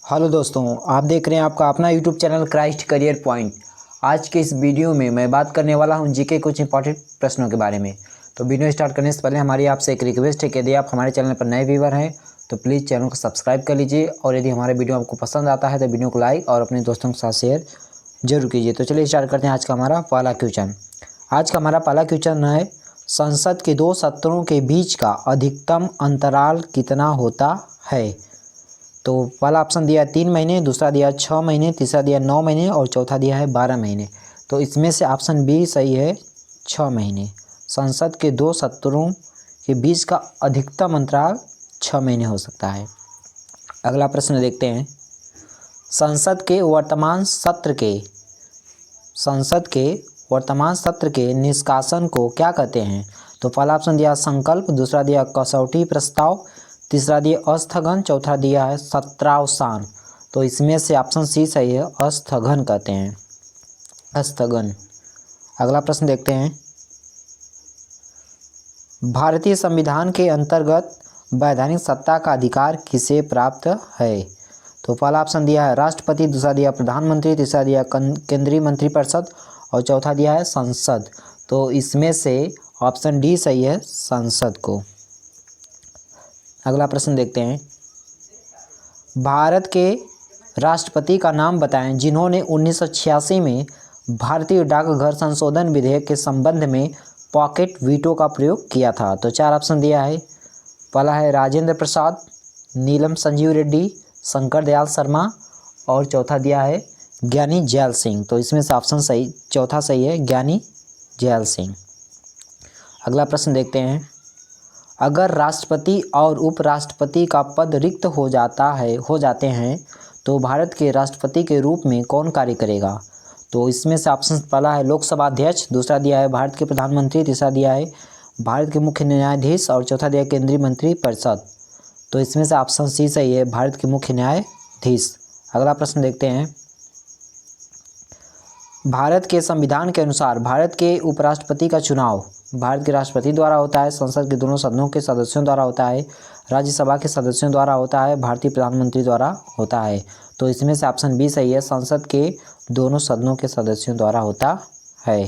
Hello दोस्तों, आप देख रहे हैं आपका अपना YouTube channel Christ career point. आज के इस वीडियो में मैं बात करने वाला हूं जीके कुछ इंपॉर्टेंट प्रश्नों के बारे में। तो वीडियो स्टार्ट करने से पहले हमारी आपसे एक रिक्वेस्ट है कि यदि आप हमारे चैनल पर नए व्यूवर हैं तो प्लीज़ चैनल को सब्सक्राइब कर लीजिए, और यदि हमारे वीडियो आपको पसंद आता है तो वीडियो को लाइक और अपने दोस्तों के साथ शेयर जरूर कीजिए। तो चलिए स्टार्ट करते हैं आज का हमारा पहला क्वेश्चन। आज का हमारा पहला क्वेश्चन है, संसद के दो सत्रों के बीच का अधिकतम अंतराल कितना होता है? तो पहला ऑप्शन दिया है 3 महीने, दूसरा दिया है 6 महीने, तीसरा दिया है 9 महीने और चौथा दिया है 12 महीने। तो इसमें से ऑप्शन बी सही है, 6 महीने। संसद के दो सत्रों के बीच का अधिकतम अंतराल 6 महीने हो सकता है। अगला प्रश्न देखते हैं, संसद के वर्तमान सत्र के निष्कासन को क्या कहते हैं? तो पहला ऑप्शन दिया संकल्प, दूसरा दिया कसौटी प्रस्ताव, तीसरा दिया स्थगन, चौथा दिया है सत्रावसान। तो इसमें से ऑप्शन सी सही है, स्थगन कहते हैं, स्थगन। अगला प्रश्न देखते हैं, भारतीय संविधान के अंतर्गत वैधानिक सत्ता का अधिकार किसे प्राप्त है? तो पहला ऑप्शन दिया है राष्ट्रपति, दूसरा दिया प्रधानमंत्री, तीसरा दिया केंद्रीय मंत्रिपरिषद और चौथा दिया है संसद। तो इसमें से ऑप्शन डी सही है, संसद को। अगला प्रश्न देखते हैं, भारत के राष्ट्रपति का नाम बताएं जिन्होंने 1986 में भारतीय डाकघर संशोधन विधेयक के संबंध में पॉकेट वीटो का प्रयोग किया था। तो 4 ऑप्शन दिया है। पहला है राजेंद्र प्रसाद, नीलम संजीव रेड्डी, शंकर दयाल शर्मा और चौथा दिया है ज्ञानी जैल सिंह। तो इसमें से ऑप्शन सही चौथा सही है, ज्ञानी जैल सिंह। अगला प्रश्न देखते हैं, अगर राष्ट्रपति और उपराष्ट्रपति का पद रिक्त हो जाते हैं तो भारत के राष्ट्रपति के रूप में कौन कार्य करेगा? तो इसमें से ऑप्शन पहला है लोकसभा अध्यक्ष, दूसरा दिया है भारत के प्रधानमंत्री, तीसरा दिया है भारत के मुख्य न्यायाधीश और चौथा दिया है केंद्रीय मंत्री परिषद। तो इसमें से ऑप्शन सी सही है, भारत के मुख्य न्यायाधीश। अगला प्रश्न देखते हैं, भारत के संविधान के अनुसार भारत के उपराष्ट्रपति का चुनाव भारत के राष्ट्रपति द्वारा होता है, संसद के दोनों सदनों के सदस्यों द्वारा होता है, राज्यसभा के सदस्यों द्वारा होता है, भारतीय प्रधानमंत्री द्वारा होता है। तो इसमें से ऑप्शन बी सही है, संसद के दोनों सदनों के सदस्यों द्वारा होता है।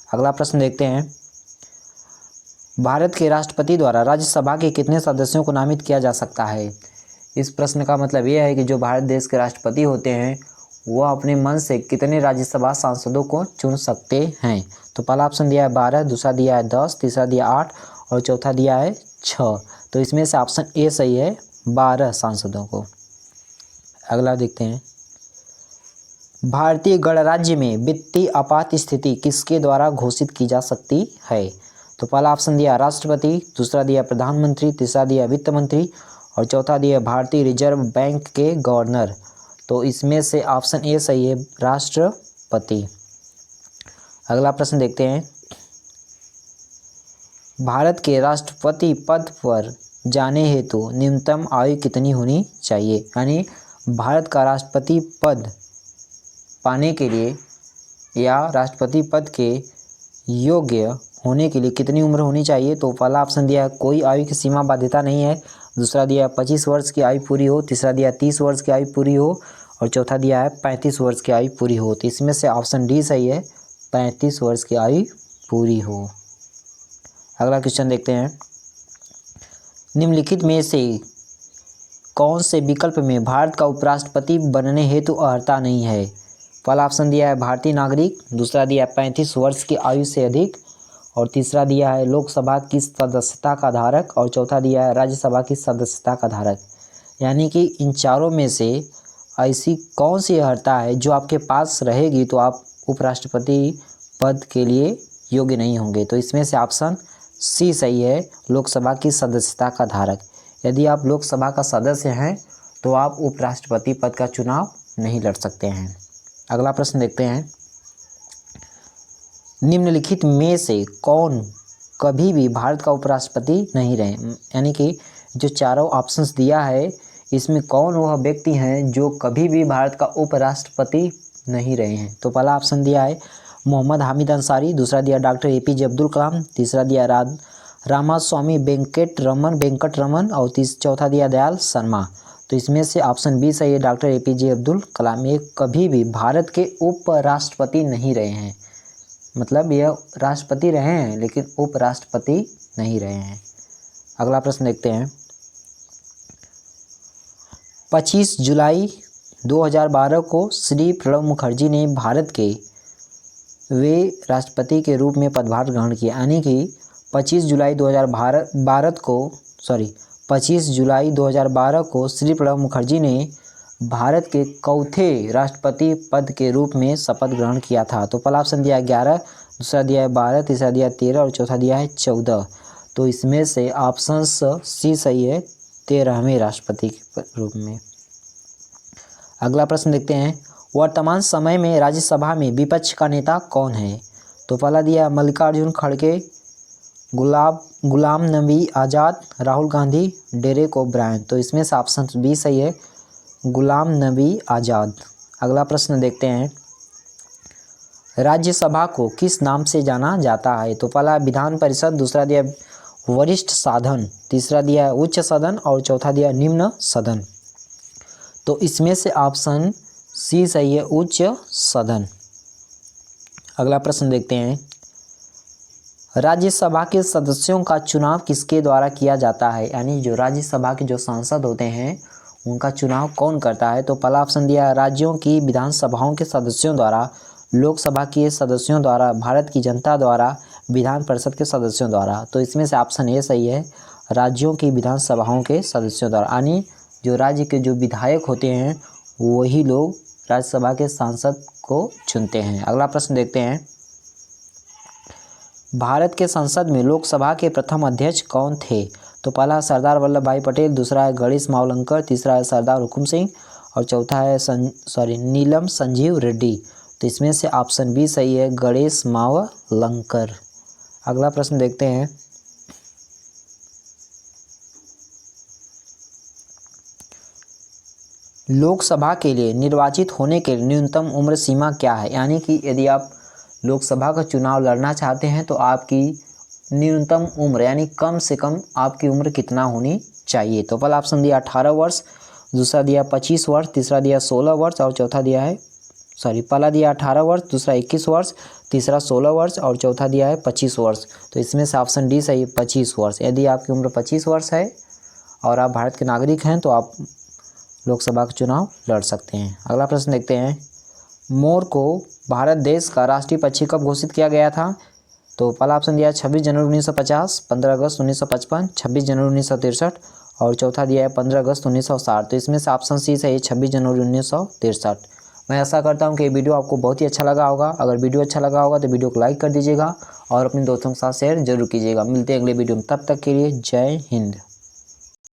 अगला प्रश्न देखते हैं, भारत के राष्ट्रपति द्वारा राज्यसभा के कितने सदस्यों को नामित किया जा सकता है? इस प्रश्न का मतलब यह है कि जो भारत देश के राष्ट्रपति होते हैं वह अपने मन से कितने राज्यसभा सांसदों को चुन सकते हैं। तो पहला ऑप्शन दिया है 12, दूसरा दिया है 10, तीसरा दिया 8 और चौथा दिया है 6। तो इसमें से ऑप्शन ए सही है, 12 सांसदों को। अगला देखते हैं, भारतीय गणराज्य में वित्तीय आपात स्थिति किसके द्वारा घोषित की जा सकती है? तो पहला ऑप्शन दिया राष्ट्रपति, दूसरा दिया प्रधानमंत्री, तीसरा दिया वित्त मंत्री और चौथा दिया भारतीय रिजर्व बैंक के गवर्नर। तो इसमें से ऑप्शन ए सही है, राष्ट्रपति। अगला प्रश्न देखते हैं, भारत के राष्ट्रपति पद पर जाने हेतु न्यूनतम आयु कितनी होनी चाहिए? यानी भारत का राष्ट्रपति पद पाने के लिए या राष्ट्रपति पद के योग्य होने के लिए कितनी उम्र होनी चाहिए? तो पहला ऑप्शन दिया है कोई आयु की सीमा बाध्यता नहीं है, दूसरा दिया 25 वर्ष की आयु पूरी हो, तीसरा दिया 30 वर्ष की आयु पूरी हो और चौथा दिया है 35 वर्ष की आयु पूरी हो। तो इसमें से ऑप्शन डी सही है, 35 वर्ष की आयु पूरी हो। अगला क्वेश्चन देखते हैं, निम्नलिखित में से कौन से विकल्प में भारत का उपराष्ट्रपति बनने हेतु अर्हता नहीं है? पहला ऑप्शन दिया है भारतीय नागरिक, दूसरा दिया 35 वर्ष की आयु से अधिक और तीसरा दिया है लोकसभा की सदस्यता का धारक और चौथा दिया है राज्यसभा की सदस्यता का धारक। यानी कि इन चारों में से ऐसी कौन सी अर्हता है जो आपके पास रहेगी तो आप उपराष्ट्रपति पद के लिए योग्य नहीं होंगे? तो इसमें से ऑप्शन सी सही है, लोकसभा की सदस्यता का धारक। यदि आप लोकसभा का सदस्य हैं तो आप उपराष्ट्रपति पद का चुनाव नहीं लड़ सकते हैं। अगला प्रश्न देखते हैं, निम्नलिखित में से कौन कभी भी भारत का उपराष्ट्रपति नहीं रहे? यानी कि जो चारों ऑप्शंस दिया है इसमें कौन वह व्यक्ति हैं जो कभी भी भारत का उपराष्ट्रपति नहीं रहे हैं? तो पहला ऑप्शन दिया है मोहम्मद हामिद अंसारी, दूसरा दिया डॉक्टर APJ अब्दुल कलाम, तीसरा दिया रामास्वामी वेंकट रमन और चौथा दिया दयाल शर्मा। तो इसमें से ऑप्शन बी सही है, डॉक्टर APJ अब्दुल कलाम। ये कभी भी भारत के उपराष्ट्रपति नहीं रहे हैं, मतलब यह राष्ट्रपति रहे हैं लेकिन उपराष्ट्रपति नहीं रहे हैं। अगला प्रश्न देखते हैं। 25 जुलाई 2012 को श्री प्रणब मुखर्जी ने भारत के वे राष्ट्रपति के रूप में पदभार ग्रहण किया, यानी कि 25 जुलाई 2012 को श्री प्रणब मुखर्जी ने भारत के चौथे राष्ट्रपति पद के रूप में शपथ ग्रहण किया था। तो पहला ऑप्शन दिया है 11, दूसरा दिया है 12, तीसरा दिया है 13 और चौथा दिया है 14। तो इसमें से ऑप्शन सी सही है, 13वें राष्ट्रपति के रूप में। अगला प्रश्न देखते हैं। वर्तमान समय में राज्यसभा में विपक्ष का नेता कौन है? तो पहला दिया मल्लिकार्जुन खड़गे, गुलाम नबी आज़ाद, राहुल गांधी, डेरेक ओब्रायन। तो इसमें से ऑप्शन बी सही है, गुलाम नबी आज़ाद। अगला प्रश्न देखते हैं। राज्यसभा को किस नाम से जाना जाता है? तो पहला विधान परिषद, दूसरा दिया वरिष्ठ सदन, तीसरा दिया उच्च सदन और चौथा दिया निम्न सदन। तो इसमें से ऑप्शन सी सही है, उच्च सदन। अगला प्रश्न देखते हैं। राज्यसभा के सदस्यों का चुनाव किसके द्वारा किया जाता है? यानी जो राज्यसभा के जो सांसद होते हैं उनका चुनाव कौन करता है? तो पहला ऑप्शन दिया राज्यों की विधानसभाओं के सदस्यों द्वारा, लोकसभा के सदस्यों द्वारा, भारत की जनता द्वारा, विधान परिषद के सदस्यों द्वारा। तो इसमें से ऑप्शन ए सही है, राज्यों की विधानसभाओं के सदस्यों द्वारा, यानी जो राज्य के जो विधायक होते हैं वही लोग राज्यसभा के सांसद को चुनते हैं। अगला प्रश्न देखते हैं। भारत के संसद में लोकसभा के प्रथम अध्यक्ष कौन थे? तो पहला सरदार वल्लभ भाई पटेल, दूसरा है गणेश मावलंकर, तीसरा है सरदार हुकुम सिंह और चौथा है नीलम संजीव रेड्डी। तो इसमें से ऑप्शन बी सही है, गणेश मावलंकर। अगला प्रश्न देखते हैं। लोकसभा के लिए निर्वाचित होने के लिए न्यूनतम उम्र सीमा क्या है? यानी कि यदि आप लोकसभा का चुनाव लड़ना चाहते हैं तो आपकी न्यूनतम उम्र यानी कम से कम आपकी उम्र कितना होनी चाहिए? तो पहला ऑप्शन दिया 18 वर्ष, दूसरा दिया 25 वर्ष, तीसरा दिया 16 वर्ष और चौथा दिया है पहला दिया 18 वर्ष, दूसरा 21 वर्ष, तीसरा 16 वर्ष और चौथा दिया है 25 वर्ष। तो इसमें से ऑप्शन डी सही, 25 वर्ष। यदि आपकी उम्र 25 वर्ष है और आप भारत के नागरिक हैं तो आप लोकसभा का चुनाव लड़ सकते हैं। अगला प्रश्न देखते हैं। मोर को भारत देश का राष्ट्रीय पक्षी कब घोषित किया गया था? तो पहला ऑप्शन दिया है 26 जनवरी 1950, 15 अगस्त 1955, 26 जनवरी 1963 और चौथा दिया है 15 अगस्त 1960। तो इसमें से ऑप्शन सी सही है, 26 जनवरी 1963। मैं आशा करता हूं कि ये वीडियो आपको बहुत ही अच्छा लगा होगा। अगर वीडियो अच्छा लगा होगा तो वीडियो को लाइक कर दीजिएगा और अपने दोस्तों के साथ शेयर जरूर कीजिएगा। मिलते हैं अगले वीडियो में, तब तक के लिए जय हिंद।